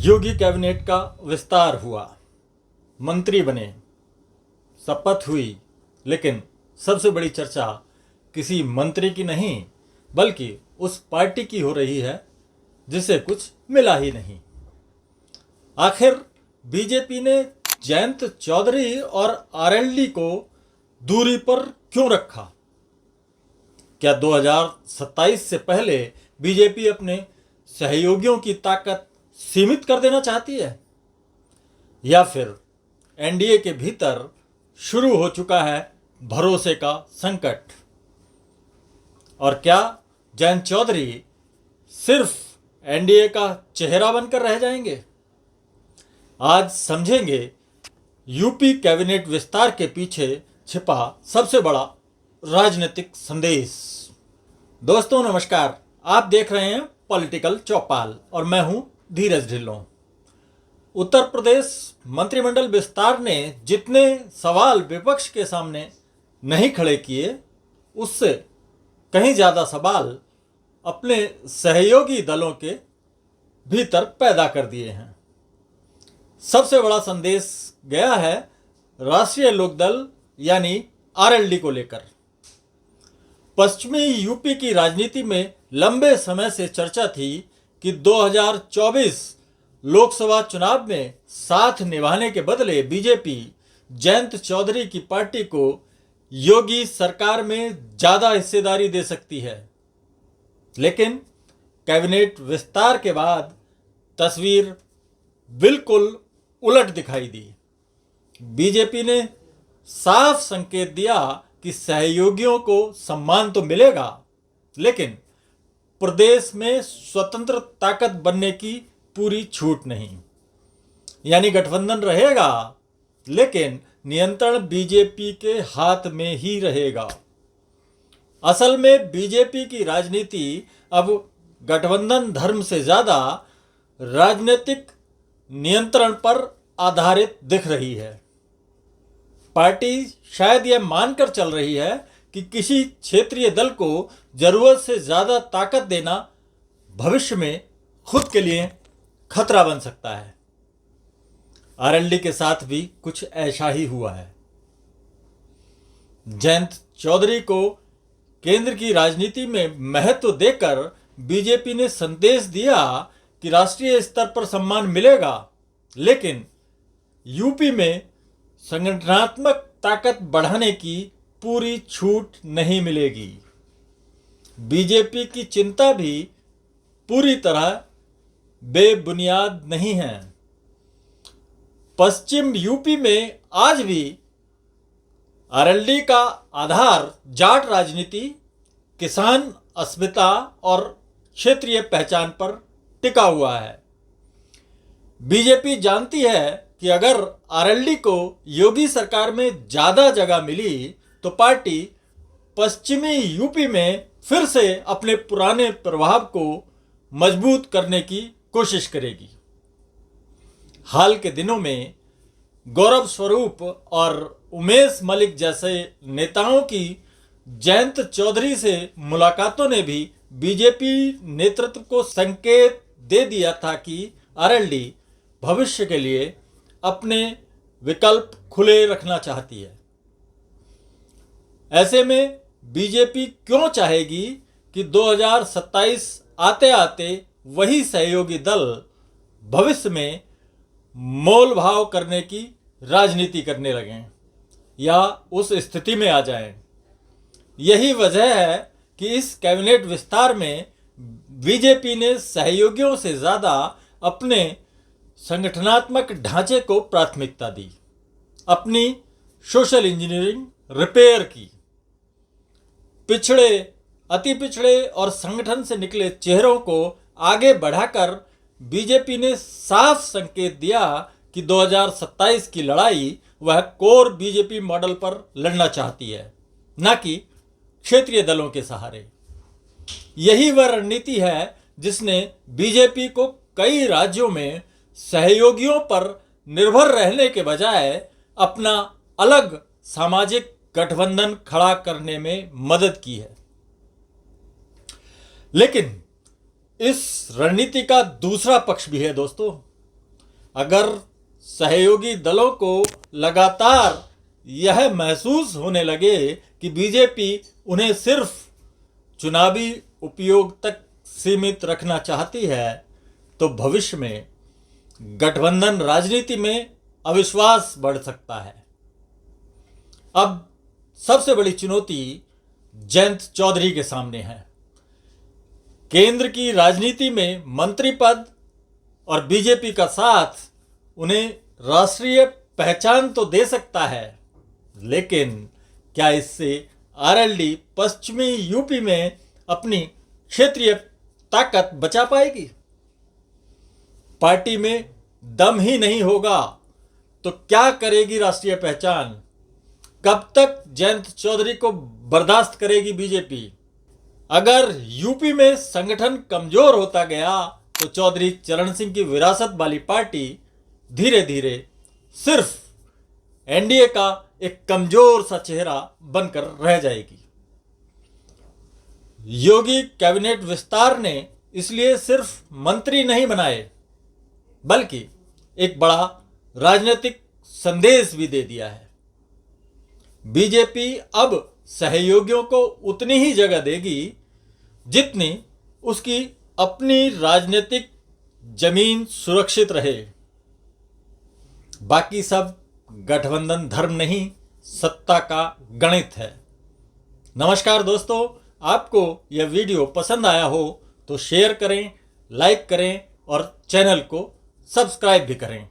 योगी cabinet का विस्तार हुआ, मंत्री बने, शपथ हुई, लेकिन सबसे बड़ी चर्चा किसी मंत्री की नहीं बल्कि उस पार्टी की हो रही है जिसे कुछ मिला ही नहीं। आखिर बीजेपी ने जयंत चौधरी और आरएलडी को दूरी पर क्यों रखा? क्या 2027 से पहले बीजेपी अपने सहयोगियों की ताकत सीमित कर देना चाहती है, या फिर एनडीए के भीतर शुरू हो चुका है भरोसे का संकट? और क्या जयंत चौधरी सिर्फ एनडीए का चेहरा बनकर रह जाएंगे? आज समझेंगे यूपी कैबिनेट विस्तार के पीछे छिपा सबसे बड़ा राजनीतिक संदेश। दोस्तों नमस्कार, आप देख रहे हैं पॉलिटिकल चौपाल और मैं हूं धीरज ढिल्लों। उत्तर प्रदेश मंत्रिमंडल विस्तार ने जितने सवाल विपक्ष के सामने नहीं खड़े किए, उससे कहीं ज़्यादा सवाल अपने सहयोगी दलों के भीतर पैदा कर दिए हैं। सबसे बड़ा संदेश गया है राष्ट्रीय लोकदल यानी आरएलडी को लेकर। पश्चिमी यूपी की राजनीति में लंबे समय से चर्चा थी कि 2024 लोकसभा चुनाव में साथ निभाने के बदले बीजेपी जयंत चौधरी की पार्टी को योगी सरकार में ज़्यादा हिस्सेदारी दे सकती है। लेकिन कैबिनेट विस्तार के बाद तस्वीर बिल्कुल उलट दिखाई दी। बीजेपी ने साफ संकेत दिया कि सहयोगियों को सम्मान तो मिलेगा, लेकिन प्रदेश में स्वतंत्र ताकत बनने की पूरी छूट नहीं। यानी गठबंधन रहेगा, लेकिन नियंत्रण बीजेपी के हाथ में ही रहेगा। असल में बीजेपी की राजनीति अब गठबंधन धर्म से ज़्यादा राजनीतिक नियंत्रण पर आधारित दिख रही है। पार्टी शायद यह मानकर चल रही है कि किसी क्षेत्रीय दल को जरूरत से ज़्यादा ताकत देना भविष्य में खुद के लिए खतरा बन सकता है। आरएलडी के साथ भी कुछ ऐसा ही हुआ है। जयंत चौधरी को केंद्र की राजनीति में महत्व देकर बीजेपी ने संदेश दिया कि राष्ट्रीय स्तर पर सम्मान मिलेगा, लेकिन यूपी में संगठनात्मक ताकत बढ़ाने की पूरी छूट नहीं मिलेगी। बीजेपी की चिंता भी पूरी तरह बेबुनियाद नहीं है। पश्चिम यूपी में आज भी आरएलडी का आधार जाट राजनीति, किसान अस्मिता और क्षेत्रीय पहचान पर टिका हुआ है। बीजेपी जानती है कि अगर आरएलडी को योगी सरकार में ज़्यादा जगह मिली तो पार्टी पश्चिमी यूपी में फिर से अपने पुराने प्रभाव को मजबूत करने की कोशिश करेगी। हाल के दिनों में गौरव स्वरूप और उमेश मलिक जैसे नेताओं की जयंत चौधरी से मुलाकातों ने भी बीजेपी नेतृत्व को संकेत दे दिया था कि आरएलडी भविष्य के लिए अपने विकल्प खुले रखना चाहती है। ऐसे में बीजेपी क्यों चाहेगी कि 2027 आते आते वही सहयोगी दल भविष्य में मोल भाव करने की राजनीति करने लगें या उस स्थिति में आ जाएं? यही वजह है कि इस कैबिनेट विस्तार में बीजेपी ने सहयोगियों से ज़्यादा अपने संगठनात्मक ढांचे को प्राथमिकता दी, अपनी सोशल इंजीनियरिंग रिपेयर की। पिछड़े, अति पिछड़े और संगठन से निकले चेहरों को आगे बढ़ाकर बीजेपी ने साफ संकेत दिया कि 2027 की लड़ाई वह कोर बीजेपी मॉडल पर लड़ना चाहती है, न कि क्षेत्रीय दलों के सहारे। यही वह रणनीति है जिसने बीजेपी को कई राज्यों में सहयोगियों पर निर्भर रहने के बजाय अपना अलग सामाजिक गठबंधन खड़ा करने में मदद की है। लेकिन इस रणनीति का दूसरा पक्ष भी है दोस्तों। अगर सहयोगी दलों को लगातार यह महसूस होने लगे कि बीजेपी उन्हें सिर्फ चुनावी उपयोग तक सीमित रखना चाहती है, तो भविष्य में गठबंधन राजनीति में अविश्वास बढ़ सकता है। अब सबसे बड़ी चुनौती जयंत चौधरी के सामने है। केंद्र की राजनीति में मंत्री पद और बीजेपी का साथ उन्हें राष्ट्रीय पहचान तो दे सकता है, लेकिन क्या इससे आरएलडी पश्चिमी यूपी में अपनी क्षेत्रीय ताकत बचा पाएगी? पार्टी में दम ही नहीं होगा तो क्या करेगी राष्ट्रीय पहचान? कब तक जयंत चौधरी को बर्दाश्त करेगी बीजेपी? अगर यूपी में संगठन कमजोर होता गया तो चौधरी चरण सिंह की विरासत वाली पार्टी धीरे धीरे सिर्फ एनडीए का एक कमजोर सा चेहरा बनकर रह जाएगी। योगी कैबिनेट विस्तार ने इसलिए सिर्फ मंत्री नहीं बनाए, बल्कि एक बड़ा राजनीतिक संदेश भी दे दिया है। बीजेपी अब सहयोगियों को उतनी ही जगह देगी जितनी उसकी अपनी राजनीतिक जमीन सुरक्षित रहे। बाकी सब गठबंधन धर्म नहीं, सत्ता का गणित है। नमस्कार दोस्तों, आपको यह वीडियो पसंद आया हो तो शेयर करें, लाइक करें और चैनल को सब्सक्राइब भी करें।